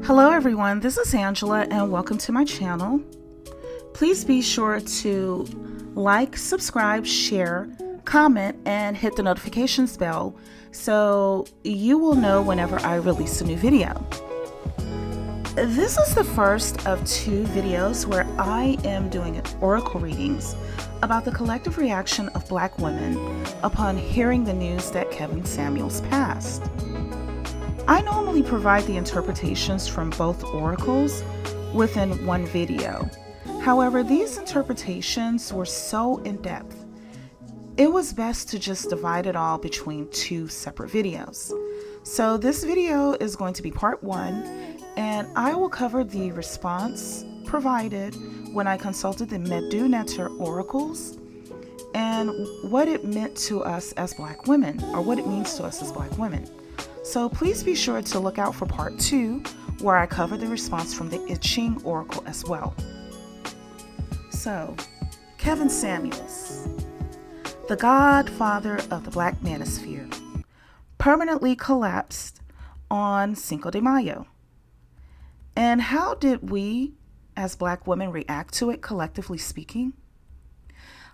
Hello everyone, this is Angela and welcome to my channel. Please be sure to like, subscribe, share, comment, and hit the notifications bell so you will know whenever I release a new video. This is the first of two videos where I am doing oracle readings about the collective reaction of Black women upon hearing the news that Kevin Samuels passed. I normally provide the interpretations from both oracles within one video. However, these interpretations were so in-depth, it was best to just divide it all between two separate videos. So this video is going to be part one, and I will cover the response provided when I consulted the Metu Neter Oracles and what it meant to us as Black women, or what it means to us as Black women. So please be sure to look out for part two, where I cover the response from the I Ching Oracle as well. So, Kevin Samuels, the godfather of the Black manosphere, permanently collapsed on Cinco de Mayo. And how did we, as Black women, react to it, collectively speaking?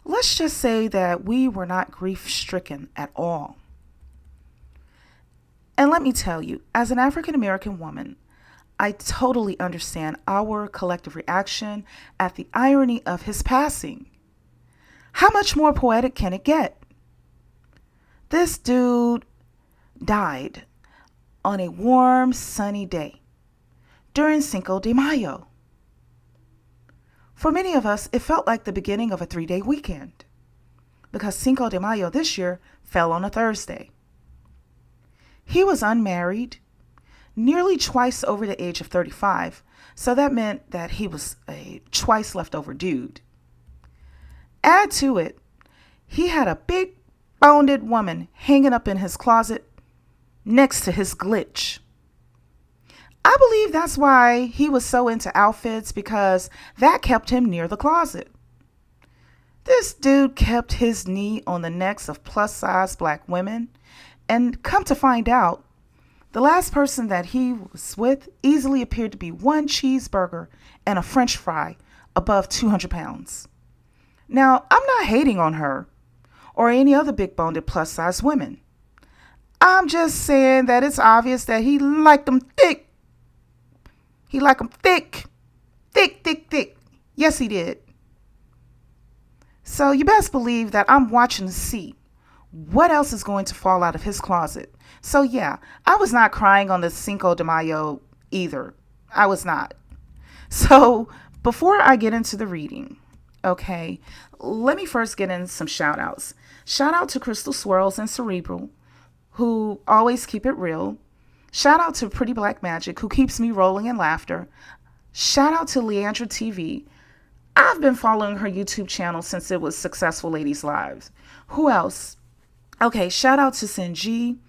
Let's just say that we were not grief-stricken at all. And let me tell you, as an African American woman, I totally understand our collective reaction at the irony of his passing. How much more poetic can it get? This dude died on a warm, sunny day during Cinco de Mayo. For many of us, it felt like the beginning of a 3-day weekend because Cinco de Mayo this year fell on a Thursday. He was unmarried, nearly twice over the age of 35, so that meant that he was a twice leftover dude. Add to it, he had a big boned woman hanging up in his closet next to his glitch. I believe that's why he was so into outfits, because that kept him near the closet. This dude kept his knee on the necks of plus-size Black women, and come to find out, the last person that he was with easily appeared to be one cheeseburger and a French fry above 200 pounds. Now, I'm not hating on her or any other big-boned plus-size women. I'm just saying that it's obvious that he liked them thick. He liked them thick. Thick, thick, thick. Yes, he did. So you best believe that I'm watching to see what else is going to fall out of his closet. So yeah, I was not crying on the Cinco de Mayo either. I was not. So before I get into the reading, okay, let me first get in some shout outs. Shout out to Crystal Swirls and Cerebral, who always keep it real. Shout out to Pretty Black Magic, who keeps me rolling in laughter. Shout out to Leandra TV. I've been following her YouTube channel since it was Successful Ladies Lives. Who else? Okay, shout out to Sinji,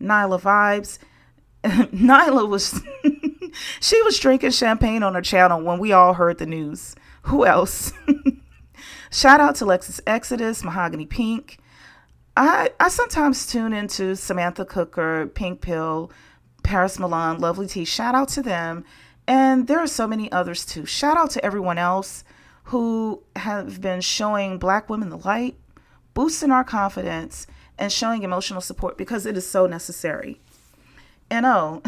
Nyla Vibes. Nyla was, she was drinking champagne on her channel when we all heard the news. Who else? Shout out to Lexus Exodus, Mahogany Pink. I sometimes tune into Samantha Cooker, Pink Pill, Paris Milan, Lovely Tea. Shout out to them. And there are so many others too. Shout out to everyone else who have been showing Black women the light, boosting our confidence, and showing emotional support, because it is so necessary. And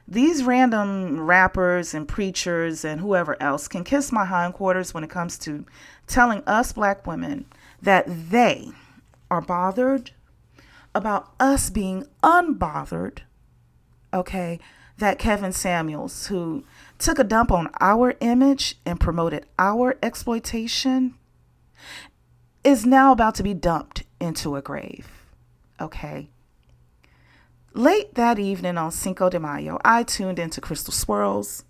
these random rappers and preachers and whoever else can kiss my hindquarters when it comes to telling us Black women that they are bothered about us being unbothered, okay, that Kevin Samuels, who took a dump on our image and promoted our exploitation, is now about to be dumped into a grave, okay? Late that evening on Cinco de Mayo, I tuned into Crystal Swirls.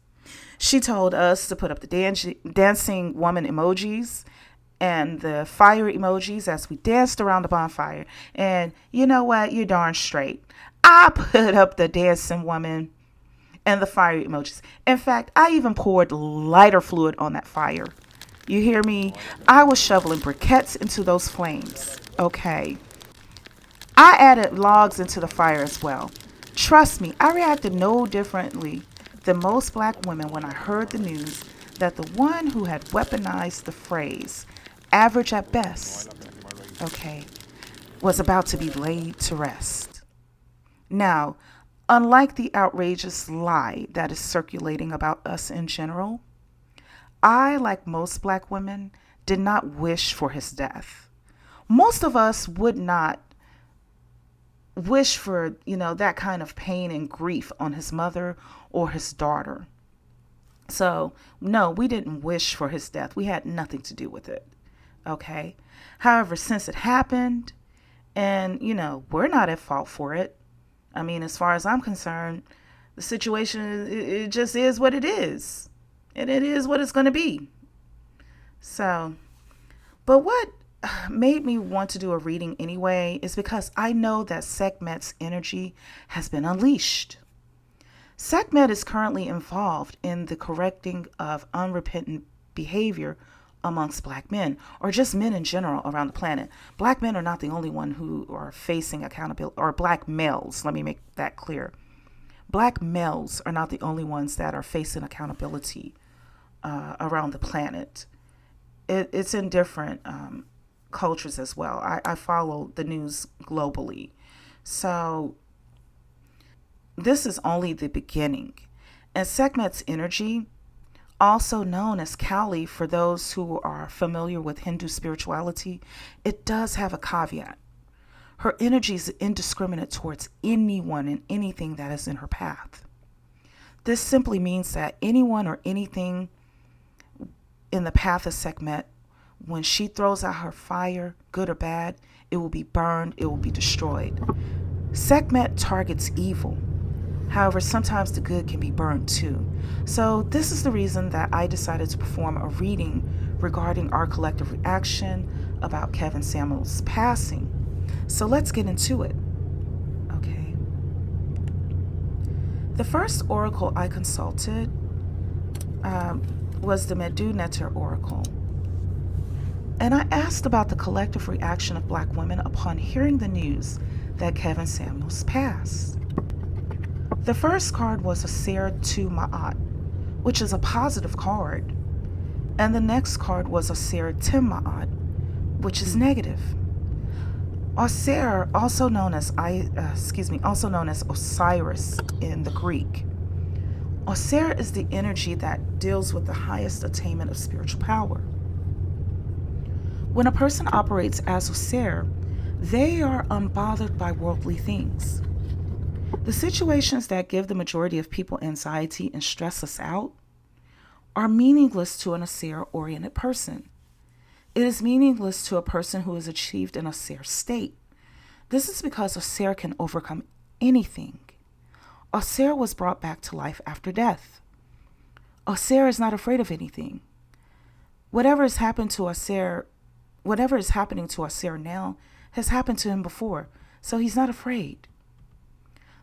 She told us to put up the dancing woman emojis and the fire emojis as we danced around the bonfire. And you know what? You're darn straight. I put up the dancing woman and the fire emojis. In fact, I even poured lighter fluid on that fire. You hear me? I was shoveling briquettes into those flames. Okay. I added logs into the fire as well. Trust me, I reacted no differently than most black women when I heard the news that the one who had weaponized the phrase, average at best, okay, was about to be laid to rest. Now, unlike the outrageous lie that is circulating about us in general, I, like most black women, did not wish for his death. Most of us would not wish for, that kind of pain and grief on his mother or his daughter. So, no, we didn't wish for his death. We had nothing to do with it. Okay. However, since it happened, and, we're not at fault for it. I mean, as far as I'm concerned, the situation, it just is what it is. And it is what it's going to be. So, but what made me want to do a reading anyway is because I know that Sekhmet's energy has been unleashed. Sekhmet is currently involved in the correcting of unrepentant behavior amongst black men, or just men in general around the planet. Black men are not the only one who are facing accountability, or black males, let me make that clear. Black males are not the only ones that are facing accountability around the planet. It's in different cultures as well. I follow the news globally. So this is only the beginning. And Sekhmet's energy, also known as Kali for those who are familiar with Hindu spirituality, it does have a caveat. Her energy is indiscriminate towards anyone and anything that is in her path. This simply means that anyone or anything in the path of Sekhmet, when she throws out her fire, good or bad, it will be burned, it will be destroyed. Sekhmet targets evil. However, sometimes the good can be burned too. So this is the reason that I decided to perform a reading regarding our collective reaction about Kevin Samuels' passing. So let's get into it. Okay. The first oracle I consulted was the Metu Neter Oracle. And I asked about the collective reaction of black women upon hearing the news that Kevin Samuels passed. The first card was a Ser Tu Ma'at, which is a positive card. And the next card was a Ser Tim Ma'at, which is negative. Oser, also known as Osiris in the Greek. Oser is the energy that deals with the highest attainment of spiritual power. When a person operates as Oser, they are unbothered by worldly things. The situations that give the majority of people anxiety and stress us out are meaningless to an Oser-oriented person. It is meaningless to a person who has achieved an Oser state. This is because Oser can overcome anything. Oser was brought back to life after death. Oser is not afraid of anything. Whatever is happening to Oser now has happened to him before, so he's not afraid.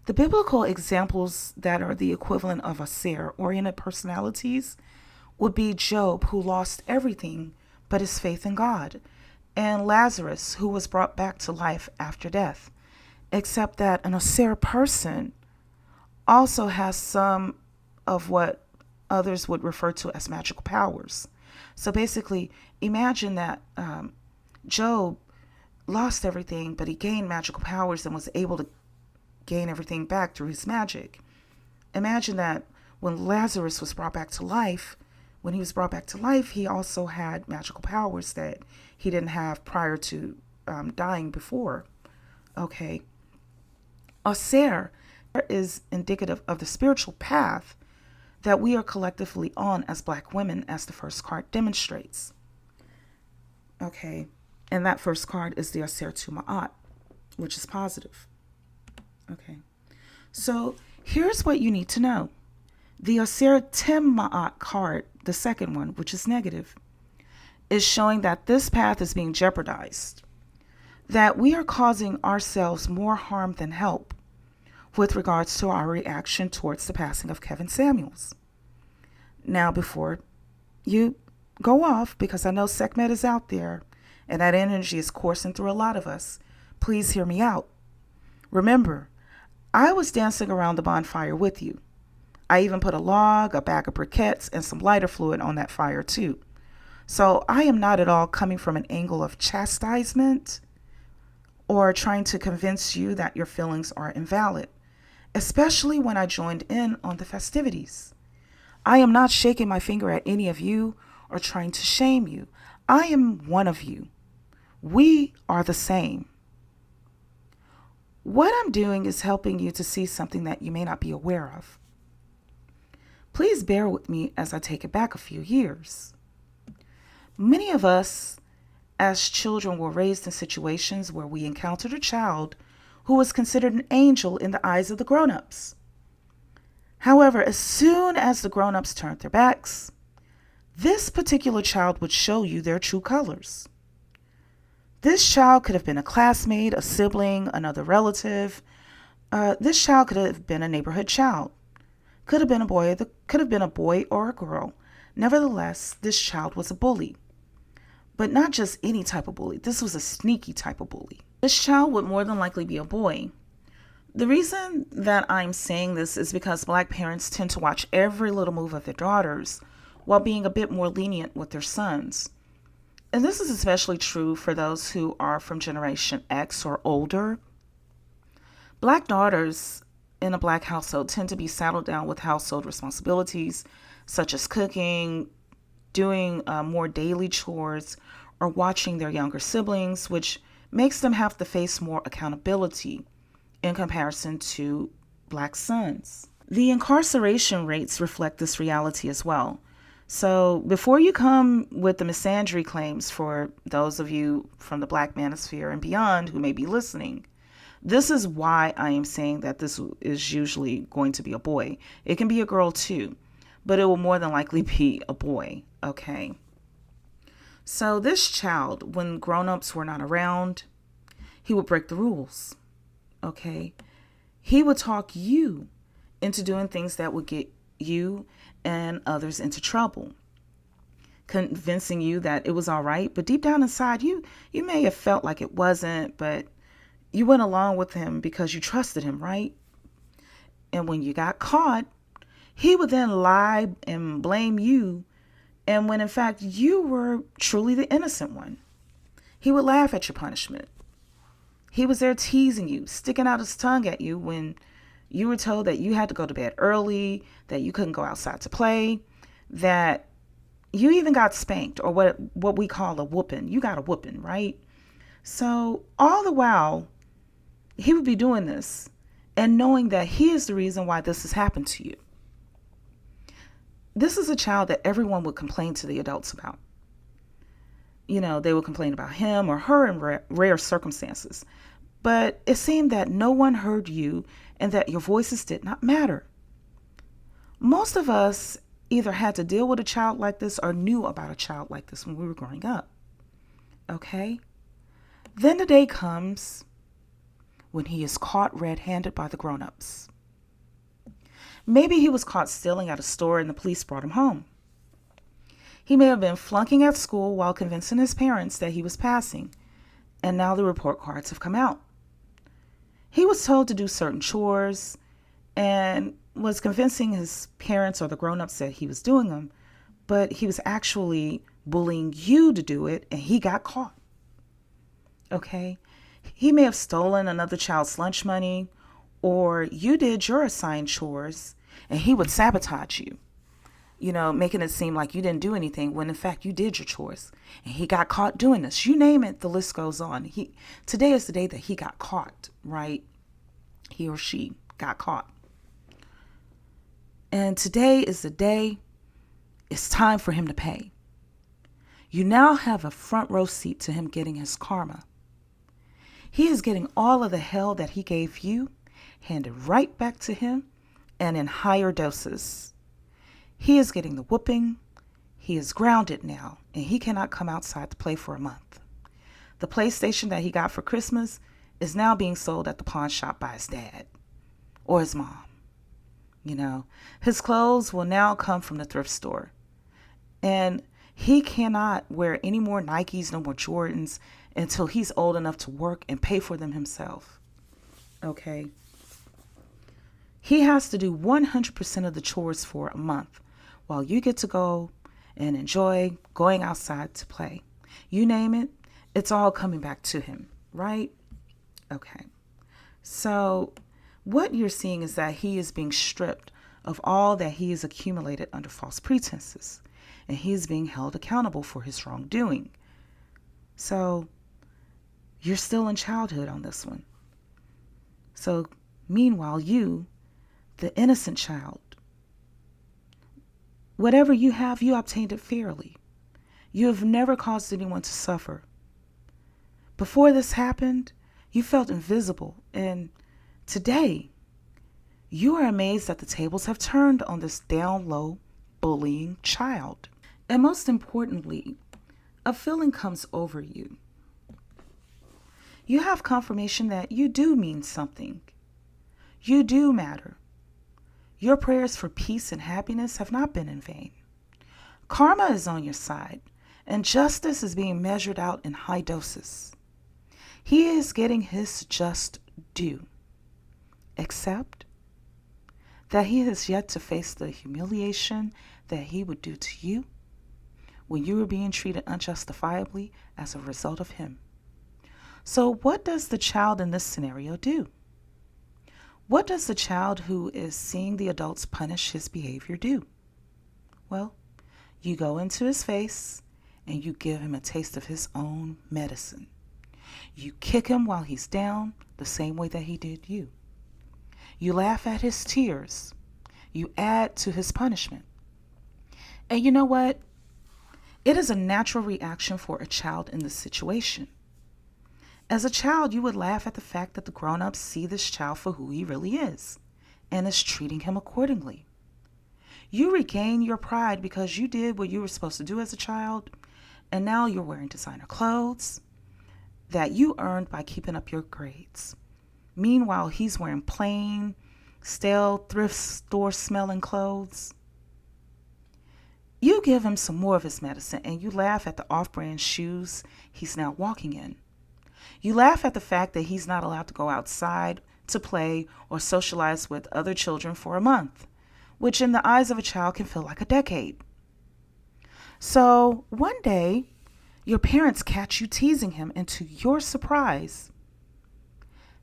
The biblical examples that are the equivalent of Oser-oriented personalities would be Job, who lost everything but his faith in God, and Lazarus, who was brought back to life after death, except that an Oser person also has some of what others would refer to as magical powers. So basically, imagine that Job lost everything, but he gained magical powers and was able to gain everything back through his magic. Imagine that when Lazarus was brought back to life, when he was brought back to life, he also had magical powers that he didn't have prior to dying before. Okay. Oser is indicative of the spiritual path that we are collectively on as black women, as the first card demonstrates. Okay. And that first card is the Oser Tu Ma'at, which is positive. Okay. So here's what you need to know. The Oser Tim Ma'at card, the second one, which is negative, is showing that this path is being jeopardized, that we are causing ourselves more harm than help with regards to our reaction towards the passing of Kevin Samuels. Now, before you go off, because I know Sekhmet is out there and that energy is coursing through a lot of us, please hear me out. Remember, I was dancing around the bonfire with you. I even put a log, a bag of briquettes, and some lighter fluid on that fire too. So I am not at all coming from an angle of chastisement or trying to convince you that your feelings are invalid, especially when I joined in on the festivities. I am not shaking my finger at any of you or trying to shame you. I am one of you. We are the same. What I'm doing is helping you to see something that you may not be aware of. Please bear with me as I take it back a few years. Many of us as children were raised in situations where we encountered a child who was considered an angel in the eyes of the grown-ups. However, as soon as the grown-ups turned their backs, this particular child would show you their true colors. This child could have been a classmate, a sibling, another relative. This child could have been a neighborhood child. Could have been a boy or a girl. Nevertheless, this child was a bully. But not just any type of bully. This was a sneaky type of bully. This child would more than likely be a boy. The reason that I'm saying this is because Black parents tend to watch every little move of their daughters while being a bit more lenient with their sons. And this is especially true for those who are from Generation X or older. Black daughters in a Black household tend to be saddled down with household responsibilities such as cooking, doing more daily chores, or watching their younger siblings, which makes them have to face more accountability in comparison to Black sons. The incarceration rates reflect this reality as well. So before you come with the misandry claims for those of you from the Black manosphere and beyond who may be listening, this is why I am saying that this is usually going to be a boy. It can be a girl too, but it will more than likely be a boy, okay? So this child, when grown-ups were not around, he would break the rules, okay? He would talk you into doing things that would get you and others into trouble, convincing you that it was all right, but deep down inside you may have felt like it wasn't, but you went along with him because you trusted him, right? And when you got caught, he would then lie and blame you, and when in fact you were truly the innocent one. He would laugh at your punishment. He was there teasing you, sticking out his tongue at you when you were told that you had to go to bed early, that you couldn't go outside to play, that you even got spanked, or what we call a whooping. You got a whooping, right? So all the while, he would be doing this and knowing that he is the reason why this has happened to you. This is a child that everyone would complain to the adults about. You know, they would complain about him or her in rare circumstances. But it seemed that no one heard you and that your voices did not matter. Most of us either had to deal with a child like this or knew about a child like this when we were growing up. Okay? Then the day comes when he is caught red-handed by the grown-ups. Maybe he was caught stealing at a store and the police brought him home. He may have been flunking at school while convincing his parents that he was passing, and now the report cards have come out. He was told to do certain chores and was convincing his parents or the grown-ups that he was doing them, but he was actually bullying you to do it, and he got caught. Okay? He may have stolen another child's lunch money, or you did your assigned chores, and he would sabotage you, you know, making it seem like you didn't do anything when in fact you did your chores. And he got caught doing this. You name it, the list goes on. Today is the day that he got caught, right? He or she got caught. And today is the day it's time for him to pay. You now have a front row seat to him getting his karma. He is getting all of the hell that he gave you handed right back to him, and in higher doses. He is getting the whooping. He is grounded now, and he cannot come outside to play for a month. The PlayStation that he got for Christmas is now being sold at the pawn shop by his dad or his mom. You know, his clothes will now come from the thrift store, and he cannot wear any more Nikes, no more Jordans, until he's old enough to work and pay for them himself. Okay. He has to do 100% of the chores for a month while you get to go and enjoy going outside to play. You name it, it's all coming back to him, right? Okay. So what you're seeing is that he is being stripped of all that he has accumulated under false pretenses, and he is being held accountable for his wrongdoing. So you're still in childhood on this one. So meanwhile, you, the innocent child, whatever you have, you obtained it fairly. You have never caused anyone to suffer. Before this happened, you felt invisible, and today, you are amazed that the tables have turned on this down-low, bullying child. And most importantly, a feeling comes over you. You have confirmation that you do mean something. You do matter. Your prayers for peace and happiness have not been in vain. Karma is on your side, and justice is being measured out in high doses. He is getting his just due, except that he has yet to face the humiliation that he would do to you when you were being treated unjustifiably as a result of him. So what does the child in this scenario do? What does the child who is seeing the adults punish his behavior do? Well, you go into his face and you give him a taste of his own medicine. You kick him while he's down the same way that he did you. You laugh at his tears. You add to his punishment. And you know what? It is a natural reaction for a child in this situation. As a child, you would laugh at the fact that the grown-ups see this child for who he really is and is treating him accordingly. You regain your pride because you did what you were supposed to do as a child, and now you're wearing designer clothes that you earned by keeping up your grades. Meanwhile, he's wearing plain, stale, thrift store smelling clothes. You give him some more of his medicine and you laugh at the off-brand shoes he's now walking in. You laugh at the fact that he's not allowed to go outside to play or socialize with other children for a month, which in the eyes of a child can feel like a decade. So one day, your parents catch you teasing him, and to your surprise,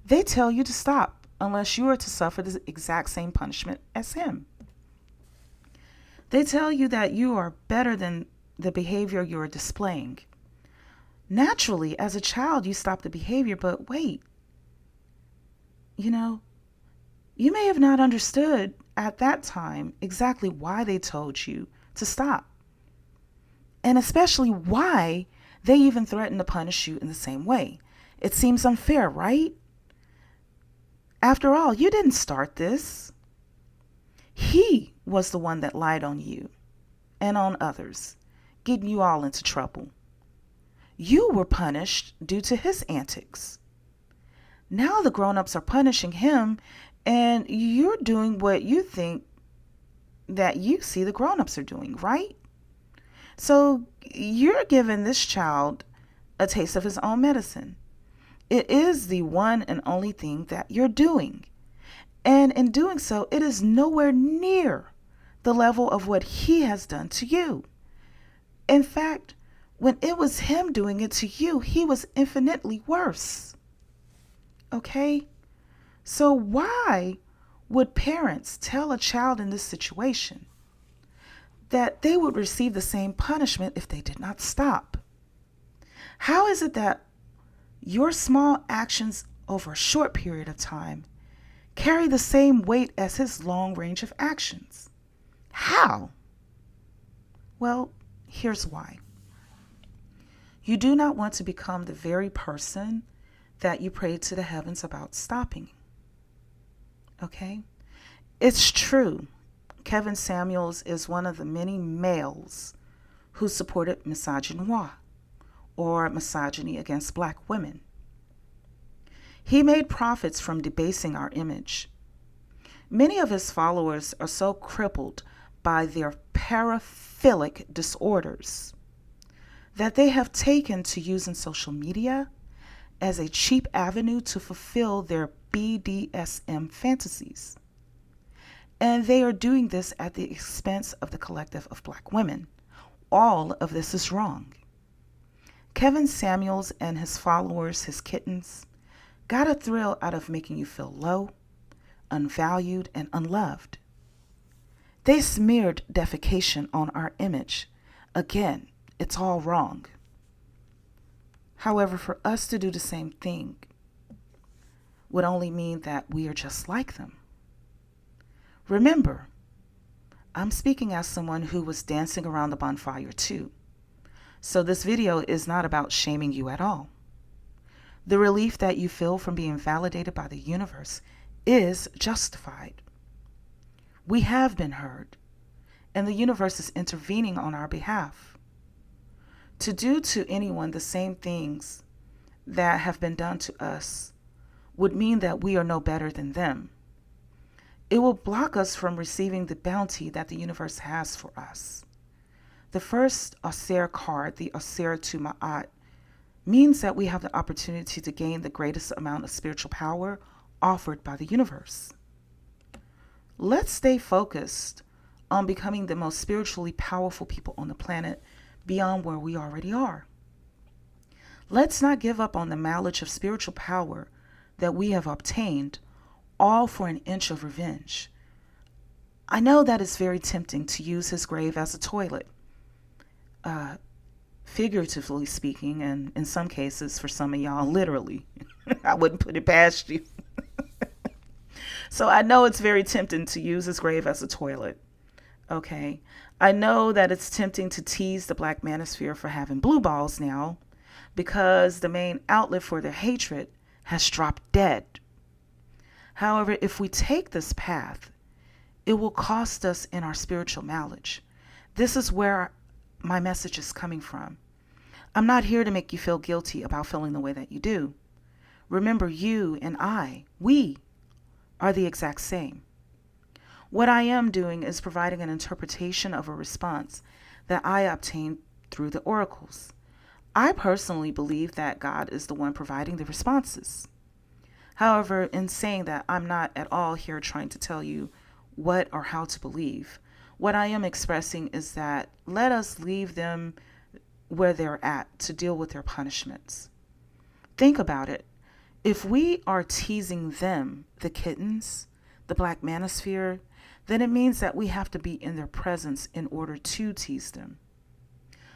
they tell you to stop unless you are to suffer the exact same punishment as him. They tell you that you are better than the behavior you are displaying. Naturally, as a child, you stop the behavior, but wait. You may have not understood at that time exactly why they told you to stop. And especially why they even threatened to punish you in the same way. It seems unfair, right? After all, you didn't start this. He was the one that lied on you and on others, getting you all into trouble. You were punished due to his antics. Now the grown-ups are punishing him, and you're doing what you think that you see the grown-ups are doing, right? So you're giving this child a taste of his own medicine. It is the one and only thing that you're doing. And in doing so, it is nowhere near the level of what he has done to you. In fact, when it was him doing it to you, he was infinitely worse. Okay? So why would parents tell a child in this situation that they would receive the same punishment if they did not stop? How is it that your small actions over a short period of time carry the same weight as his long range of actions? How? Well, here's why. You do not want to become the very person that you prayed to the heavens about stopping. Okay? It's true. Kevin Samuels is one of the many males who supported misogynoir, or misogyny against black women. He made profits from debasing our image. Many of his followers are so crippled by their paraphilic disorders that they have taken to using social media as a cheap avenue to fulfill their BDSM fantasies. And they are doing this at the expense of the collective of black women. All of this is wrong. Kevin Samuels and his followers, his kittens, got a thrill out of making you feel low, unvalued, and unloved. They smeared defecation on our image. Again, it's all wrong. However, for us to do the same thing would only mean that we are just like them. Remember, I'm speaking as someone who was dancing around the bonfire too. So this video is not about shaming you at all. The relief that you feel from being validated by the universe is justified. We have been heard, and the universe is intervening on our behalf. To do to anyone the same things that have been done to us would mean that we are no better than them. It will block us from receiving the bounty that the universe has for us. The first Aser card, the Aser to Ma'at, means that we have the opportunity to gain the greatest amount of spiritual power offered by the universe. Let's stay focused on becoming the most spiritually powerful people on the planet beyond where we already are. Let's not give up on the mileage of spiritual power that we have obtained, all for an inch of revenge. I know that it's very tempting to use his grave as a toilet, figuratively speaking, and in some cases, for some of y'all, literally. I wouldn't put it past you. So I know it's very tempting to use his grave as a toilet. Okay. I know that it's tempting to tease the black manosphere for having blue balls now, because the main outlet for their hatred has dropped dead. However, if we take this path, it will cost us in our spiritual mileage. This is where my message is coming from. I'm not here to make you feel guilty about feeling the way that you do. Remember, you and we are the exact same. What I am doing is providing an interpretation of a response that I obtained through the oracles. I personally believe that God is the one providing the responses. However, in saying that, I'm not at all here trying to tell you what or how to believe. What I am expressing is that let us leave them where they're at to deal with their punishments. Think about it. If we are teasing them, the kittens, the black manosphere, then it means that we have to be in their presence in order to tease them.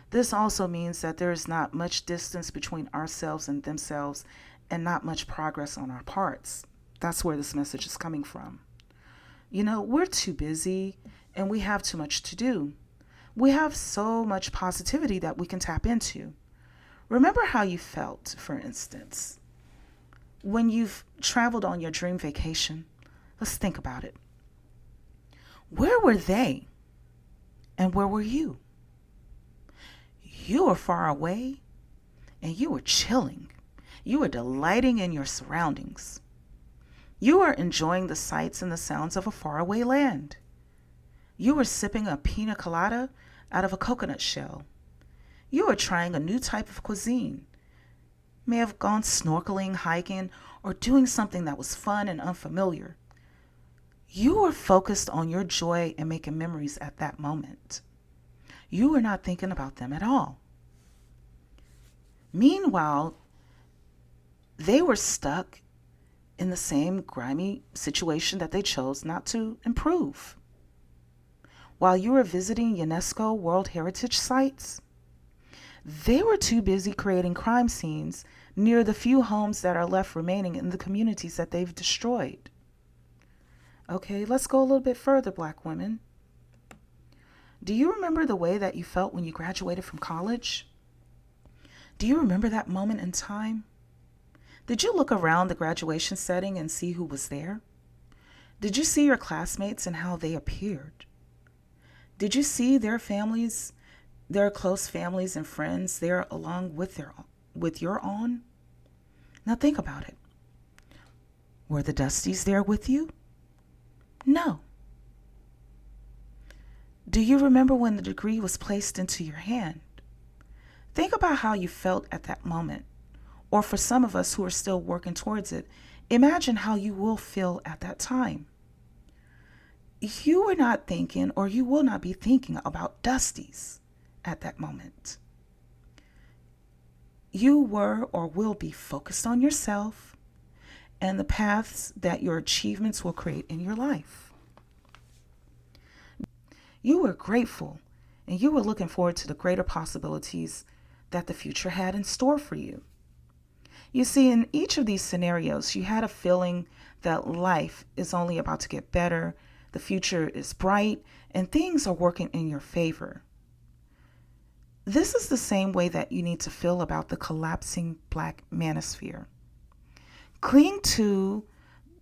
This also means that there is not much distance between ourselves and themselves, and not much progress on our parts. That's where this message is coming from. You know, we're too busy and we have too much to do. We have so much positivity that we can tap into. Remember how you felt, for instance, when you've traveled on your dream vacation. Let's think about it. Where were they and where were you? You were far away and you were chilling. You were delighting in your surroundings. You were enjoying the sights and the sounds of a faraway land. You were sipping a pina colada out of a coconut shell. You were trying a new type of cuisine. May have gone snorkeling, hiking, or doing something that was fun and unfamiliar. You were focused on your joy and making memories at that moment. You were not thinking about them at all. Meanwhile, they were stuck in the same grimy situation that they chose not to improve. While you were visiting UNESCO World Heritage Sites, they were too busy creating crime scenes near the few homes that are left remaining in the communities that they've destroyed. Okay, let's go a little bit further, black women. Do you remember the way that you felt when you graduated from college? Do you remember that moment in time? Did you look around the graduation setting and see who was there? Did you see your classmates and how they appeared? Did you see their families, their close families and friends there along with your own? Now think about it. Were the Dusties there with you? No. Do you remember when the degree was placed into your hand? Think about how you felt at that moment. Or for some of us who are still working towards it, imagine how you will feel at that time. You were not thinking, or you will not be thinking about Dusties at that moment. You were or will be focused on yourself and the paths that your achievements will create in your life. You were grateful and you were looking forward to the greater possibilities that the future had in store for you. You see, in each of these scenarios, you had a feeling that life is only about to get better, the future is bright, and things are working in your favor. This is the same way that you need to feel about the collapsing black manosphere. Cling to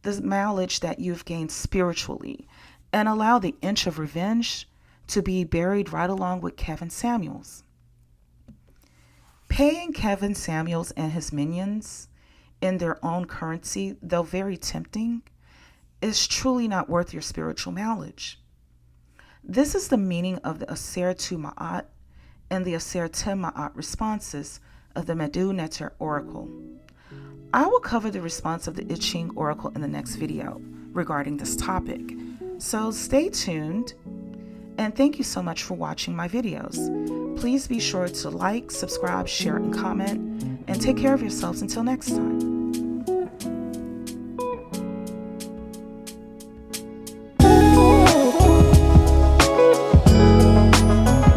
the knowledge that you've gained spiritually and allow the inch of revenge to be buried right along with Kevin Samuels. Paying Kevin Samuels and his minions in their own currency, though very tempting, is truly not worth your spiritual mileage. This is the meaning of the Aser Tu Ma'at and the Aser Te Ma'at responses of the Metu Neter Oracle. I will cover the response of the I Ching Oracle in the next video regarding this topic, so stay tuned, and thank you so much for watching my videos. Please be sure to like, subscribe, share, and comment, and take care of yourselves until next time.